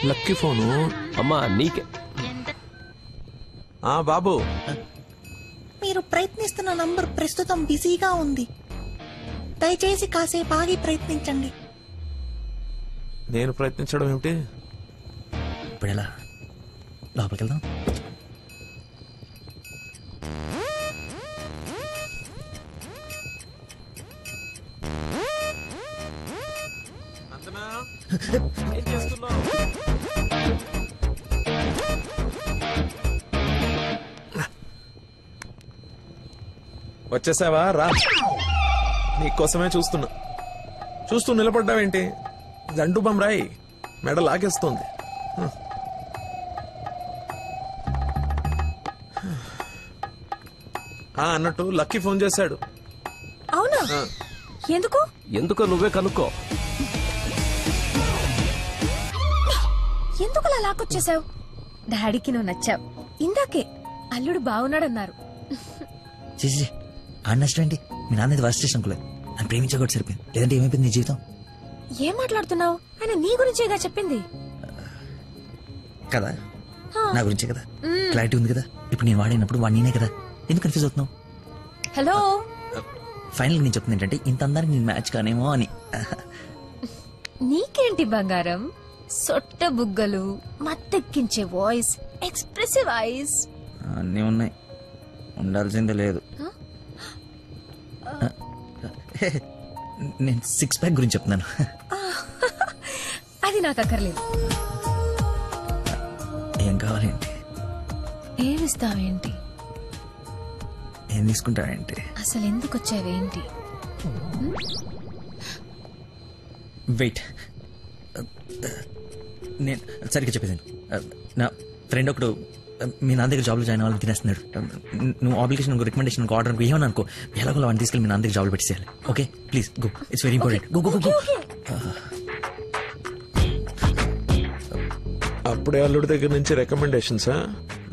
Lucky phone. అమ్మా నీకే. బాబు, మీరు ప్రయత్నిస్తున్న నంబర్ ప్రస్తుతం బిజీగా ఉంది. దయచేసి కాసేపు ఆగి ప్రయత్నించండి. నేను ప్రయత్నించడం ఏమిటి? ఇప్పుడు ఎలా లోపలికి వెళ్దాం? ఏం చేస్తున్నావు? వచ్చేసావా? రా, నీకోసమే చూస్తూ నిలబడ్డావేంటి? జండు బమ్రాయి మెడ లాగేస్తుంది. అన్నట్టు లక్కీ ఫోన్ చేశాడు. అవునా? ఎందుకో నువ్వే కనుక్కో. ఎందుకు అలా లాక్కొచ్చేసావు? డాడీకి నువ్వు నచ్చావు. ఇందాకే అల్లుడు బాగున్నాడన్నారు. చేసి ఆ నష్టం ఏంటి? మీ నాన్నది వర్స్ట్ స్టేషన్ అనుకోలేదు. నన్ను ప్రేమించకూడదు సరిపోయింది. లేదంటే ఏమైపోయింది నీ జీవితం? ఏం మాట్లాడుతున్నావు? ఆయన నీ గురించేగా చెప్పింది కదా, నా గురించే కదా. క్లారిటీ ఉంది కదా. ఇప్పుడు నేను వాడినప్పుడు వాడు నేనే కదా. ఎందుకు కన్ఫ్యూజ్ అవుతున్నావు? హలో, ఫైనల్ నేను చెప్తుంది ఏంటంటే ఇంత అందానికి నేను మ్యాచ్ కానేమో అని. నీకేంటి బంగారం? సొట్ట బుగ్గలు, మత్తెక్కించే వాయిస్, ఎక్స్ప్రెసివ్ ఐస్ అన్నీ ఉన్నాయి, ఉండాల్సిందే లేదు. నేను 6 ప్యాక్ గురించి చెప్తున్నాను. అది నాకు అక్కర్లేదు. ఏం కావాలేంటి? ఏమిస్తావేంటి? ఏం తీసుకుంటావేంటి? అసలు ఎందుకు వచ్చావేంటి? వెయిట్, నేను సరిగ్గా చెప్పేదాను. నా ఫ్రెండ్ ఒకడు మీ నాన్న దగ్గర జాబ్లో జాయిన్ అవ్వాలని తినేస్తున్నాడు. నువ్వు అప్లికేషన్ రికమెండేషన్ ఆర్డర్ ఏమని అనుకో, ఎలాగో వాడిని తీసుకెళ్ళి మీ నాన్న దగ్గర జాబ్లో పెట్టేసేయాలి. Okay please go, it's very important. Go go go. అప్పుడే అల్లుడి దగ్గర నుంచి రికమెండేషన్స్?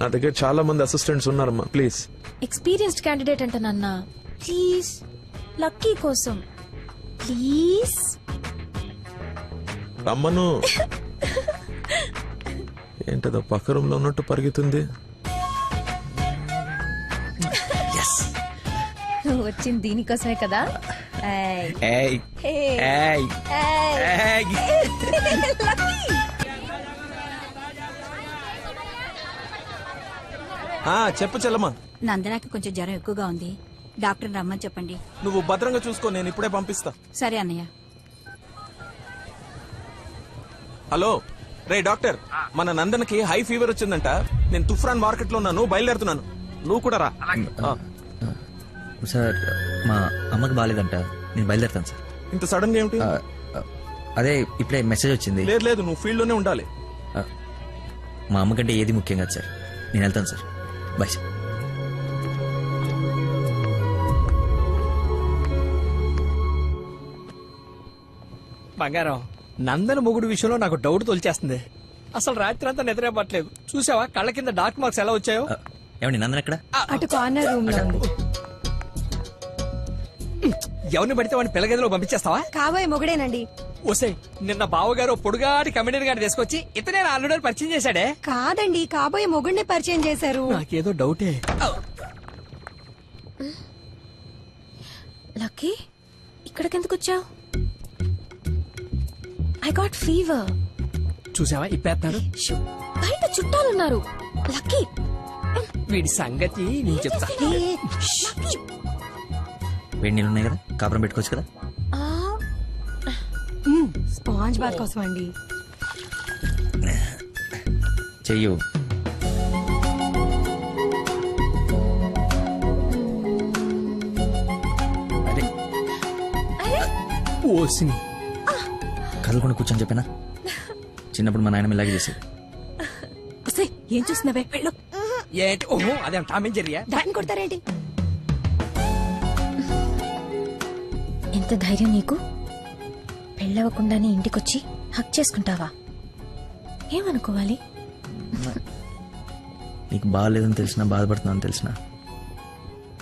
నా దగ్గర చాలా మంది అసిస్టెంట్స్ ఉన్నారమ్మా, ప్లీజ్. ఎక్స్పీరియన్స్డ్ క్యాండిడేట్ అంట నాన్న. ప్లీజ్, లక్కీ కోసం ప్లీజ్ రమ్మను. ఏంటదో పక్క రూమ్ లో ఉన్నట్టు పరిగెత్తుంది. నువ్వు వచ్చింది దీనికోసమే కదా. చెప్పు చెల్లమ్మా. నందనాకి కొంచెం జ్వరం ఎక్కువగా ఉంది, డాక్టర్ రమ్మని చెప్పండి. నువ్వు భద్రంగా చూసుకో, నేను ఇప్పుడే పంపిస్తా. సరే అన్నయ్య. హలో రే డాక్టర్, మన నందనకి హై ఫీవర్ వచ్చిందంట. నేను తుఫ్రాన్ మార్కెట్ లో ఉన్నాను, బయలుదేరుతున్నాను. నువ్వు కూడా రా. సార్ మా అమ్మకి బాగాలేదంట, నేను బయలుదేరుతాను సార్. ఇంత సడన్ గా ఏమిటి? అదే ఇప్పుడే మెసేజ్ వచ్చింది. లేదు, నువ్వు ఫీల్డ్ లోనే ఉండాలి. మా అమ్మకంటే ఏది ముఖ్యం కాదు సార్, నేను వెళ్తాను సార్. Bye sir. బంగారం, నందన మొగుడు విషయంలో నాకు డౌట్ తోల్చేస్తుంది. అసలు రాత్రి అంతా నిద్ర పట్టలేదు. చూసావా కళ్ళ కింద డార్క్ మార్క్స్ ఎలా వచ్చాయో? ఏమండి నందన ఎక్కడ? అటు కార్నర్ రూమ్ లో ఉంది. ఎవరిని పడితే వాడిని పిల్లగదిలో పంపించేస్తావా? కాబోయే మొగుడేనండి. ఓసే, నిన్న బావగారు పొడుగాటి కమిడీని గారిని తీసుకొచ్చి ఇతనే నా అల్లుడు పరిచయం చేశాడే. కాదండి, కాబోయే మొగుడిని పరిచయం చేశారు. నాకేదో డౌటే. లక్కీ, ఇక్కడికెందుకు వచ్చావు? I got fever. చూసావా ఇప్పేస్తున్నాడు. బయట చుట్టాలున్నారు. లక్కీ, వీడి సంగతి నేను చెప్తా. వేడి నీళ్ళు ఉన్నాయి కదా, కాపురం పెట్టుకోవచ్చు కదా. స్పాంజ్ బాత్ కోసం అండి. చెయ్యు. ఓసిని కదలకుండా కూర్చొని చెప్పానా? చిన్నప్పుడు మా నాయనమ్మ ఇలాగే చేసేది. ఏం చూస్తున్నావే? వెళ్ళు. ఏంటి? ఓహో, అదే టామ్ అండ్ జెర్రీ. దాన్ని కొడతారేంటి? ఎంత ధైర్యం నీకు? పెళ్ళవకుండానే ఇంటికొచ్చి హక్ చేసుకుంటావా? ఏమనుకోవాలి? నీకు బాగాలేదని తెలిసినా, బాధపడుతున్నాను తెలిసినా,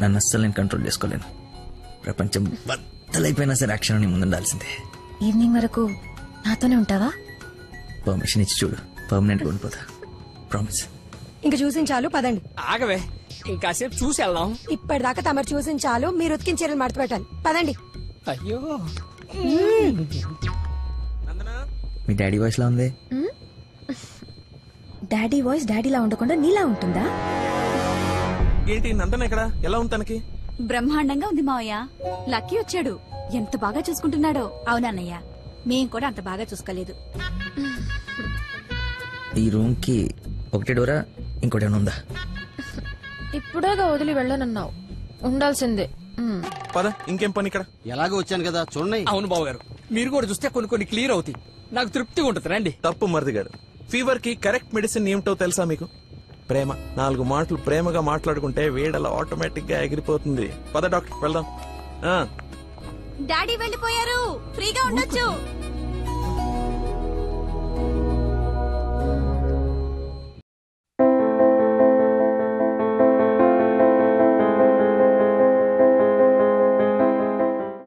నన్ను అస్సలు నేను కంట్రోల్ చేసుకోలేను. ప్రపంచం బద్దలైపోయినా సరే అక్షరం నీ ముందుండాల్సిందే. ఈవినింగ్ వరకు నాతోనే ఉంటావా? పర్మిషన్ ఇచ్చి చూడు. పర్మనెంట్గా ఉండిపోతా ప్రామిస్. ఇంక చూసించాలు పదండి. ఆగవే ఇంకాసేపు చూసి వెళ్దాం. ఇప్పటిదాకా తమరు చూసించాలు, మీరు ఉతికిన చీరలు మడత పెట్టాలి. పదండి. అయ్యో మీ డాడీ వాయిస్ లా ఉంది. డాడీ వాయిస్ డాడీలా ఉండకుండా నీలా ఉంటుందా? ఏంటి నందన ఇక్కడ ఎలా ఉంది తనకి? బ్రహ్మాండంగా ఉంది మావయ్య. లక్కీ వచ్చాడు, ఎంత బాగా చూసుకుంటున్నాడో. అవునన్నయ్య, మేం కూడా అంత బాగా చూసుకోలేదు. ఈ రూమ్ కి ఒకటే డోరా, ఇంకోటి ఏమైనా ఉందా? ఇప్పుడేగా వదిలి వెళ్ళనన్నావు, ఉండాల్సిందే. పద ఇంకేం పని ఇక్కడ. ఎలాగో వచ్చాను కదా చూడండి. అవును బాబు గారు, మీరు కూడా చూస్తే కొన్ని క్లియర్ అవుతాయి. నాకు తృప్తిగా ఉంటుంది. రండి. తప్పు మరిది గారు. ఫీవర్ కి కరెక్ట్ మెడిసిన్ ఏమిటో తెలుసా మీకు? ప్రేమ. 4 మాటలు ప్రేమగా మాట్లాడుకుంటే వేడలా ఆటోమేటిక్ గా ఎగిరిపోతుంది. పద డాక్టర్ వెళ్దాం. డాడీ వెళ్ళిపోయారు, ఫ్రీగా ఉండొచ్చు.